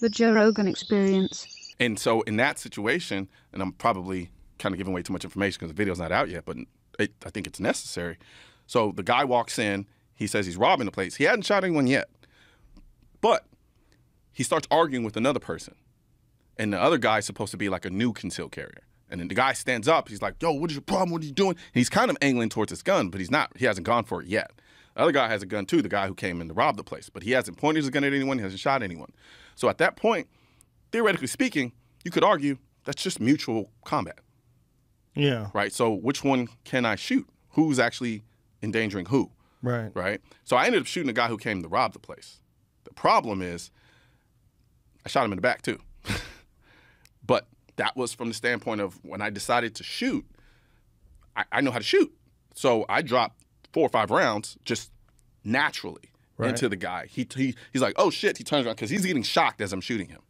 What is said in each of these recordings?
The Joe Rogan Experience. And so in that situation, and I'm probably kind of giving away too much information because the video's not out yet, but I think it's necessary. So the guy walks in. He says he's robbing the place. He hadn't shot anyone yet. But he starts arguing with another person. And the other guy's supposed to be like a new concealed carrier. And then the guy stands up. He's like, yo, what is your problem? What are you doing? And he's kind of angling towards his gun, but he's not. He hasn't gone for it yet. The other guy has a gun too, the guy who came in to rob the place. But he hasn't pointed his gun at anyone. He hasn't shot anyone. So at that point, theoretically speaking, you could argue that's just mutual combat. Yeah. Right? So which one can I shoot? Who's actually endangering who? Right. Right? So I ended up shooting the guy who came to rob the place. The problem is I shot him in the back too. But that was from the standpoint of when I decided to shoot, I know how to shoot. So I dropped 4 or 5 rounds just naturally into the guy. He's like, oh shit, he turns around because he's getting shocked as I'm shooting him.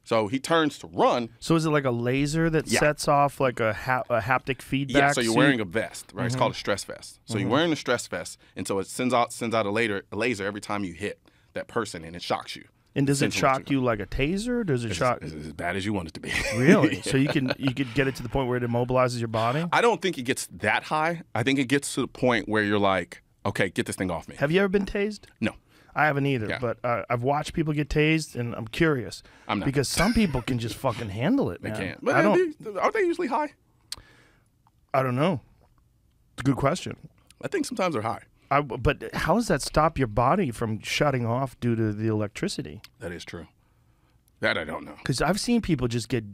So he turns to run. So is it like a laser that sets off like a haptic feedback? Yeah, so you're wearing a vest, right? It's called a stress vest. So you're wearing a stress vest, and so it sends out a laser every time you hit that person, and it shocks you. And does it shock you like a taser? Does it shock? It's as bad as you want it to be. Really? Yeah. So you could get it to the point where it immobilizes your body? I don't think it gets that high. I think it gets to the point where you're like, okay, get this thing off me. Have you ever been tased? No. I haven't either, but I've watched people get tased, and I'm curious. I'm not. Because some people can just fucking handle it, man. They can't. But aren't they usually high? I don't know. It's a good question. I think sometimes they're high. But how does that stop your body from shutting off due to the electricity? That is true. That I don't know. Because I've seen people just get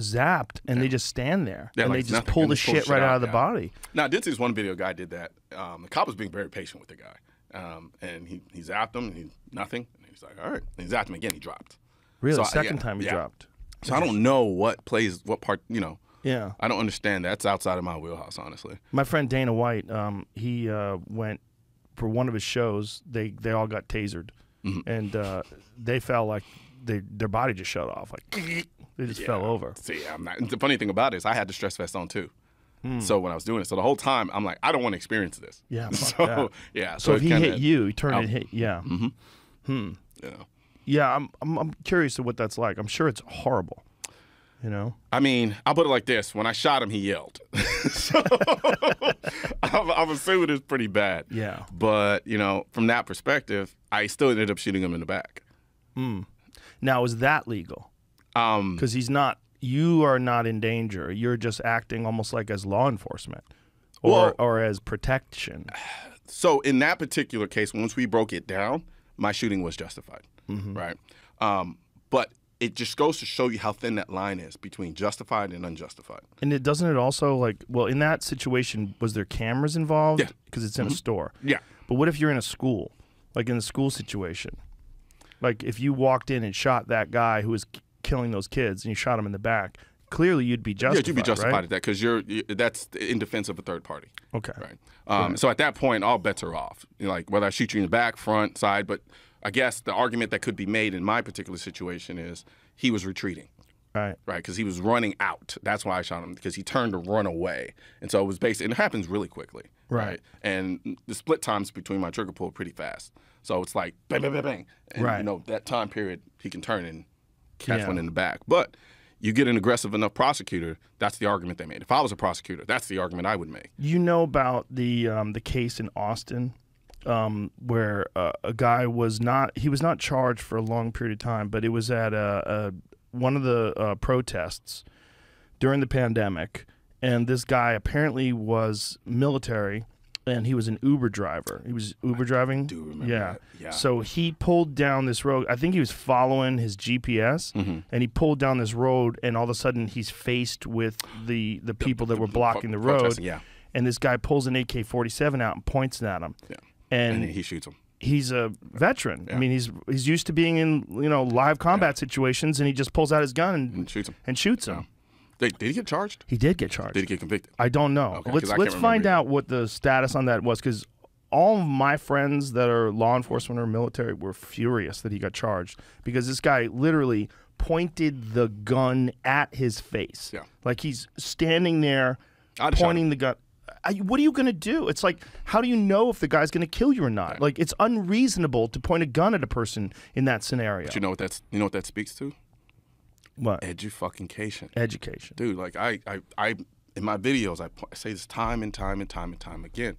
zapped, and they just stand there, and like they just pull the shit right out of the body. Now, I did see this one video guy did that. The cop was being very patient with the guy. And he zapped him, and nothing. And he's like, all right. And he zapped him again, he dropped. Really? So, second time he dropped. So I don't know what part, Yeah. I don't understand. That's outside of my wheelhouse, honestly. My friend Dana White, he went for one of his shows. They all got tasered, and they felt like their body just shut off. Like they just fell over. See, the funny thing about it is I had the stress vest on too. So when I was doing it, so the whole time I'm like, I don't want to experience this. Yeah. So yeah. So if he hit you, he turned and hit. Yeah. Yeah. Yeah. I'm curious of what that's like. I'm sure it's horrible. I mean, I'll put it like this: when I shot him, he yelled. So I'm assuming it's pretty bad. Yeah. But from that perspective, I still ended up shooting him in the back. Now, is that legal? Because he's not. You are not in danger. You're just acting almost like as law enforcement or as protection. So in that particular case, once we broke it down, my shooting was justified, right? But it just goes to show you how thin that line is between justified and unjustified. And doesn't it also in that situation, was there cameras involved? Yeah. Because it's in a store. Yeah. But what if you're in a school, like in a school situation? Like if you walked in and shot that guy who was killing those kids and you shot him in the back, clearly you'd be justified. Yeah, you'd be justified right? at that because that's in defense of a third party. Okay. Right. So at that point, all bets are off. Like whether I shoot you in the back, front, side. But I guess the argument that could be made in my particular situation is he was retreating. Right. Right. Because he was running out. That's why I shot him, because he turned to run away. And so it was basically, and it happens really quickly. Right. And the split times between my trigger pull are pretty fast. So it's like bang, bang, bang, bang. And that time period, he can turn and catch one in the back. But you get an aggressive enough prosecutor, that's the argument they made. If I was a prosecutor, that's the argument I would make. You know about the case in Austin where a guy was not charged for a long period of time, but it was at one of the protests during the pandemic, and this guy apparently was military, and he was an Uber driver. He was Uber driving. I do remember that. Yeah. So he pulled down this road. I think he was following his GPS, and he pulled down this road, and all of a sudden he's faced with the people that were blocking the road. Yeah. And this guy pulls an AK-47 out and points it at him. Yeah. And he shoots him. He's a veteran. Yeah. I mean, he's used to being in live combat situations, and he just pulls out his gun and shoots him. Yeah. Did he get charged? He did get charged. Did he get convicted? I don't know. Okay, let's find out what the status on that was, because all of my friends that are law enforcement or military were furious that he got charged, because this guy literally pointed the gun at his face. Yeah. Like he's standing there pointing the gun. what are you going to do? It's like, how do you know if the guy's going to kill you or not? Right. Like, it's unreasonable to point a gun at a person in that scenario. But you know what that speaks to? What? Education. Education. Dude, like I in my videos, I say this time and time again.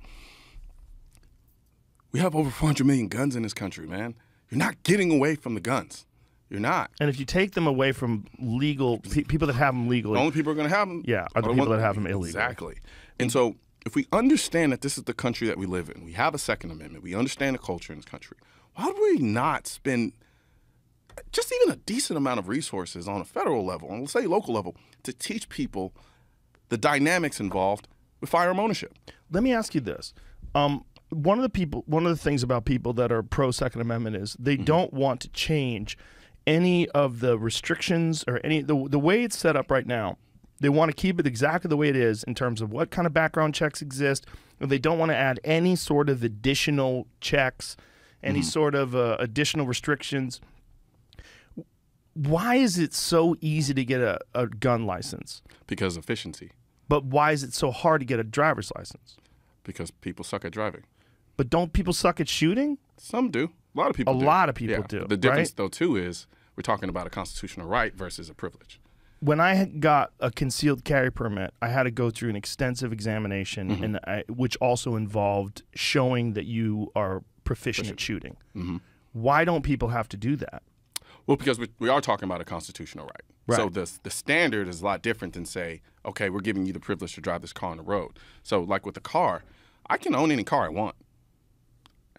We have over 400 million guns in this country, man. You're not getting away from the guns. You're not. And if you take them away from legal people that have them legally, The only people who are going to have them, are the people that have them illegally. Exactly. And so, if we understand that this is the country that we live in, we have a Second Amendment, we understand the culture in this country. Why would we not spend just even a decent amount of resources on a federal level, and let's say local level, to teach people the dynamics involved with firearm ownership? Let me ask you this. One of the things about people that are pro Second Amendment is they don't want to change any of the restrictions or the way it's set up right now. They want to keep it exactly the way it is in terms of what kind of background checks exist. And they don't want to add any sort of additional checks, any sort of additional restrictions. Why is it so easy to get a gun license? Because efficiency. But why is it so hard to get a driver's license? Because people suck at driving. But don't people suck at shooting? Some do. A lot of people do. A lot of people do. The difference, right? though, too, is we're talking about a constitutional right versus a privilege. When I got a concealed carry permit, I had to go through an extensive examination, which also involved showing that you are proficient at shooting. Why don't people have to do that? Well, because we are talking about a constitutional right. Right. So the standard is a lot different than, say, okay, we're giving you the privilege to drive this car on the road. So like with the car, I can own any car I want.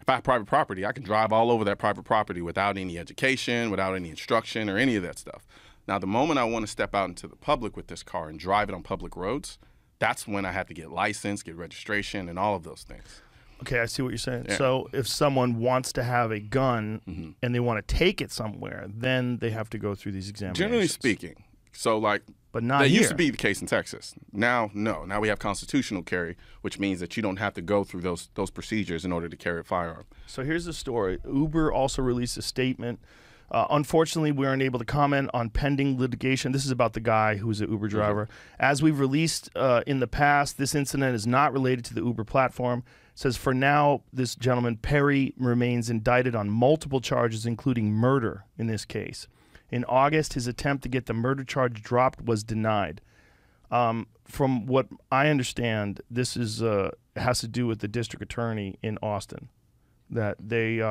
If I have private property, I can drive all over that private property without any education, without any instruction or any of that stuff. Now, the moment I want to step out into the public with this car and drive it on public roads, that's when I have to get licensed, get registration, and all of those things. Okay, I see what you're saying. Yeah. So if someone wants to have a gun and they want to take it somewhere, then they have to go through these examinations. Generally speaking. So, like, but not that here. used to be the case in Texas. Now, no. Now we have constitutional carry, which means that you don't have to go through those procedures in order to carry a firearm. So here's the story. Uber also released a statement. Unfortunately, we aren't able to comment on pending litigation. This is about the guy who's an Uber driver. As we've released in the past, this incident is not related to the Uber platform. It says, for now, this gentleman, Perry, remains indicted on multiple charges, including murder in this case. In August, his attempt to get the murder charge dropped was denied. From what I understand, this is has to do with the district attorney in Austin. That they,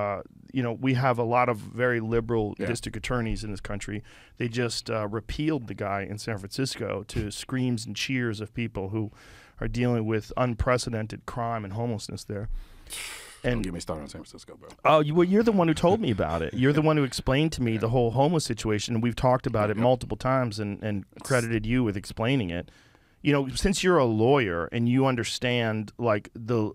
we have a lot of very liberal district attorneys in this country. They just repealed the guy in San Francisco to screams and cheers of people who are dealing with unprecedented crime and homelessness there. And don't get me started on San Francisco, bro. Oh, you're the one who told me about it. You're the one who explained to me the whole homeless situation, and we've talked about it multiple times and credited you with explaining it. You know, since you're a lawyer and you understand like the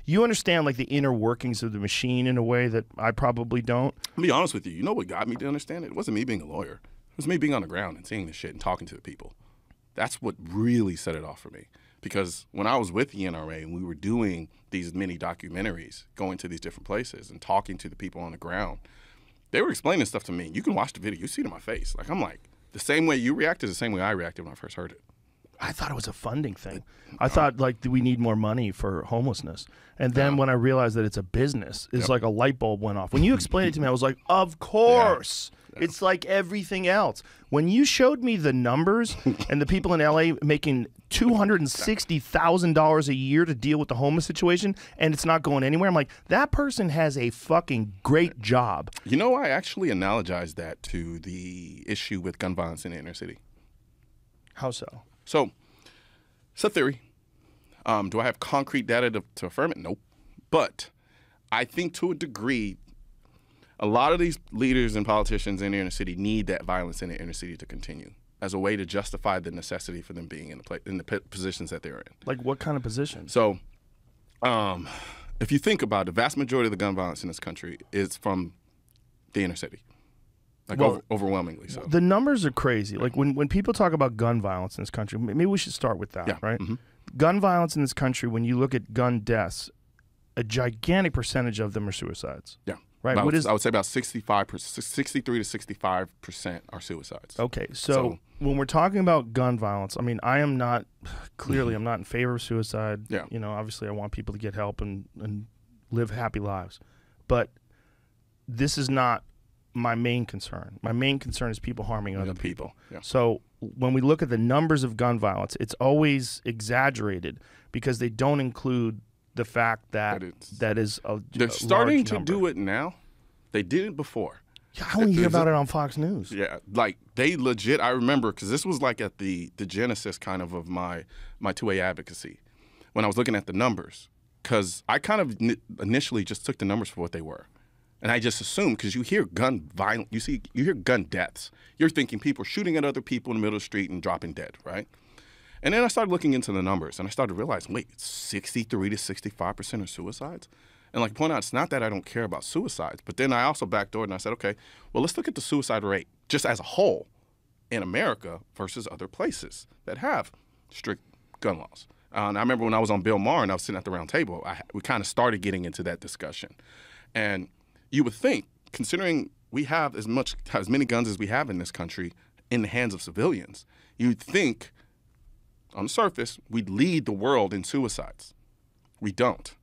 inner workings of the machine in a way that I probably don't. I'll be honest with you. You know what got me to understand it? It wasn't me being a lawyer. It was me being on the ground and seeing this shit and talking to the people. That's what really set it off for me. Because when I was with the NRA and we were doing these mini documentaries, going to these different places and talking to the people on the ground, they were explaining stuff to me. You can watch the video. You see it in my face. Like, I'm like, the same way you reacted is the same way I reacted when I first heard it. I thought it was a funding thing. I thought, like, we need more money for homelessness. And then when I realized that it's a business, it's like a light bulb went off. When you explained it to me, I was like, of course. Yeah. It's like everything else. When you showed me the numbers and the people in L.A. making $260,000 a year to deal with the homeless situation and it's not going anywhere, I'm like, that person has a fucking great job. You know, I actually analogize that to the issue with gun violence in the inner city. How so? So, it's a theory. Do I have concrete data to affirm it? Nope. But I think to a degree, a lot of these leaders and politicians in the inner city need that violence in the inner city to continue as a way to justify the necessity for them being in the positions that they're in. Like what kind of positions? So, if you think about it, the vast majority of the gun violence in this country is from the inner city. Like overwhelmingly so. The numbers are crazy. Like when people talk about gun violence in this country, maybe we should start with that, right? Gun violence in this country, when you look at gun deaths, a gigantic percentage of them are suicides. Yeah. Right. I What is? would say about 63 to 65% are suicides. Okay, so when we're talking about gun violence, I mean, I am not clearly I'm not in favor of suicide. Yeah. You know, obviously, I want people to get help and live happy lives, but this is not my main concern. My main concern is people harming other people. Yeah. So when we look at the numbers of gun violence, it's always exaggerated because they don't include the fact that that is they're starting to number. do it now. They did it before. Yeah, I only hear about it on Fox News. Yeah, like they legit. I remember because this was like at the genesis kind of my 2A advocacy when I was looking at the numbers, because I kind of initially just took the numbers for what they were. And I just assumed, because you hear gun violence, you hear gun deaths. You're thinking people shooting at other people in the middle of the street and dropping dead, right? And then I started looking into the numbers, and I started realizing, wait, 63 to 65% are suicides? And like point out, it's not that I don't care about suicides, but then I also backdoored and I said, okay, well, let's look at the suicide rate just as a whole in America versus other places that have strict gun laws. And I remember when I was on Bill Maher and I was sitting at the round table, we kind of started getting into that discussion. And you would think, considering we have as many guns as we have in this country in the hands of civilians, you'd think on the surface we'd lead the world in suicides. We don't.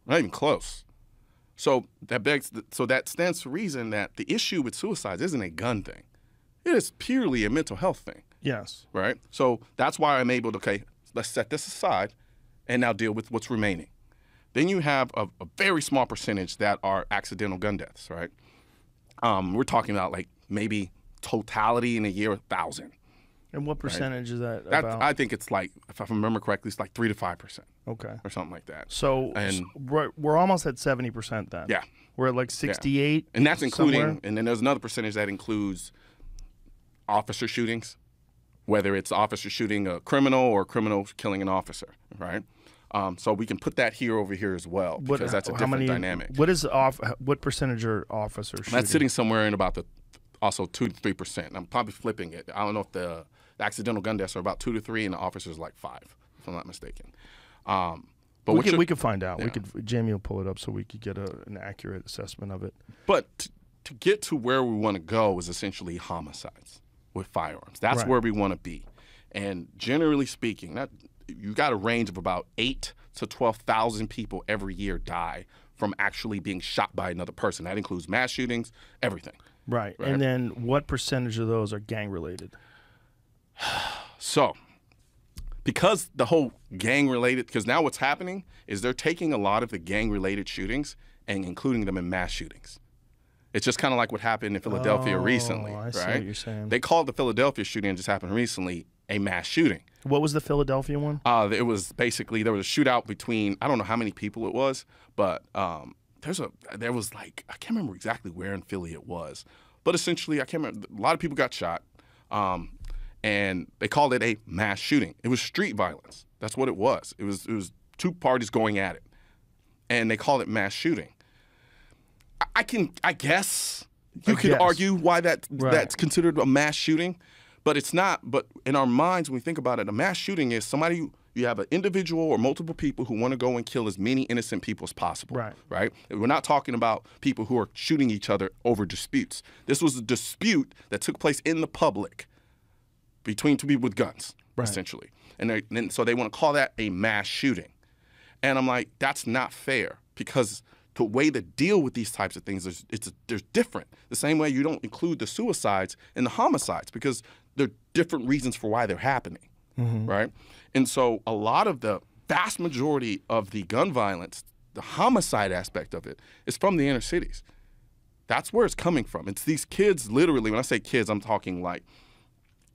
We're not even close. So that stands to reason that the issue with suicides isn't a gun thing. It is purely a mental health thing. Yes. Right? So that's why I'm able to, okay, let's set this aside and now deal with what's remaining. Then you have a very small percentage that are accidental gun deaths, right? We're talking about like maybe totality in a year, 1,000. And what percentage is that about? I think it's like, if I remember correctly, it's like 3 to 5%. Okay. Or something like that. So we're almost at 70% then. Yeah. We're at like 68. And that's including, somewhere. and then there's another percentage that includes officer shootings, whether it's officer shooting a criminal or a criminal killing an officer, right? So we can put that over here as well, because that's a different dynamic. What percentage are officers shooting? That's sitting somewhere in about also 2 to 3%. I'm probably flipping it. I don't know if the accidental gun deaths are about 2 to 3 and the officers like 5, if I'm not mistaken. But we could find out. Yeah. Jamie will pull it up so we could get an accurate assessment of it. But to get to where we want to go is essentially homicides with firearms. That's Right. where we want to be. And generally speaking, you got a range of about 8 to 12,000 people every year die from actually being shot by another person. That includes mass shootings, everything. Right. And then what percentage of those are gang related? So, because the whole gang-related, because now what's happening is they're taking a lot of the gang-related shootings and including them in mass shootings. It's just kind of like what happened in Philadelphia recently, I right? see what you're saying. They called the Philadelphia shooting that just happened recently a mass shooting. What was the Philadelphia one? It was basically, there was a shootout between, I don't know how many people it was, but there was like, I can't remember exactly where in Philly it was, but essentially, I can't remember, a lot of people got shot. And they called it a mass shooting. It was street violence. That's what it was. It was two parties going at it, and they called it mass shooting. I guess you could argue why that's considered a mass shooting, but it's not. But in our minds, when we think about it, a mass shooting is somebody, you have an individual or multiple people who want to go and kill as many innocent people as possible. Right? We're not talking about people who are shooting each other over disputes. This was a dispute that took place in the public between two people with guns, essentially. And so they want to call that a mass shooting. And I'm like, that's not fair, because the way to deal with these types of things, there's different. The same way you don't include the suicides and the homicides, because there are different reasons for why they're happening, right? And so a lot of the vast majority of the gun violence, the homicide aspect of it, is from the inner cities. That's where it's coming from. It's these kids, literally, when I say kids, I'm talking like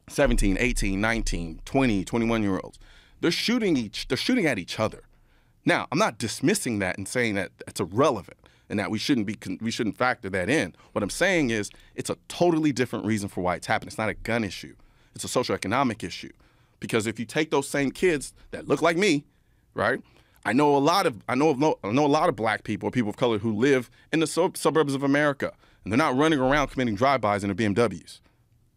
17, 18, 19, 20, 21-year-olds. They're shooting at each other. Now, I'm not dismissing that and saying that it's irrelevant and that we shouldn't factor that in. What I'm saying is it's a totally different reason for why it's happening. It's not a gun issue. It's a socioeconomic issue. Because if you take those same kids that look like me, right? I know a lot of black people or people of color who live in the suburbs of America, and they're not running around committing drive-bys in their BMWs.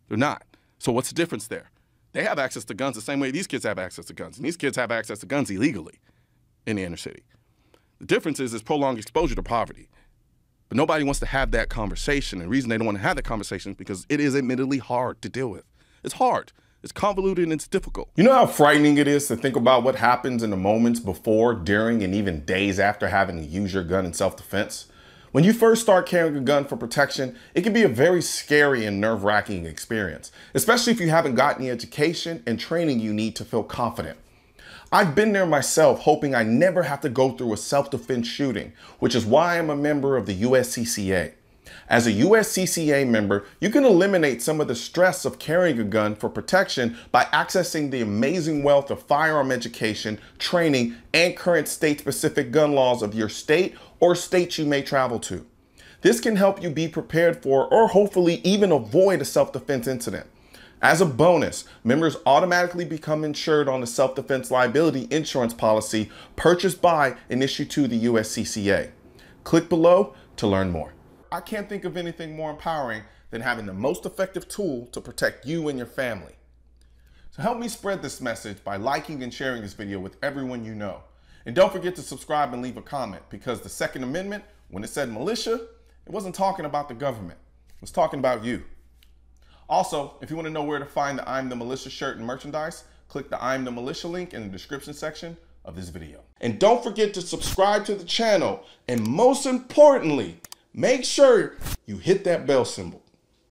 They're not. So what's the difference there? They have access to guns the same way these kids have access to guns, and these kids have access to guns illegally in the inner city. The difference is prolonged exposure to poverty. But nobody wants to have that conversation. And the reason they don't want to have that conversation is because it is admittedly hard to deal with. It's hard. It's convoluted and it's difficult. You know how frightening it is to think about what happens in the moments before, during, and even days after having to use your gun in self-defense? When you first start carrying a gun for protection, it can be a very scary and nerve-wracking experience, especially if you haven't gotten the education and training you need to feel confident. I've been there myself, hoping I never have to go through a self-defense shooting, which is why I'm a member of the USSCA. As a USSCA member, you can eliminate some of the stress of carrying a gun for protection by accessing the amazing wealth of firearm education, training, and current state-specific gun laws of your state or states you may travel to. This can help you be prepared for or hopefully even avoid a self-defense incident. As a bonus, members automatically become insured on the self-defense liability insurance policy purchased by and issued to the USSCA. Click below to learn more. I can't think of anything more empowering than having the most effective tool to protect you and your family. So help me spread this message by liking and sharing this video with everyone you know. And don't forget to subscribe and leave a comment, because the Second Amendment, when it said militia, it wasn't talking about the government. It was talking about you. Also, if you want to know where to find the I'm the Militia shirt and merchandise, click the I'm the Militia link in the description section of this video. And don't forget to subscribe to the channel, and most importantly, make sure you hit that bell symbol.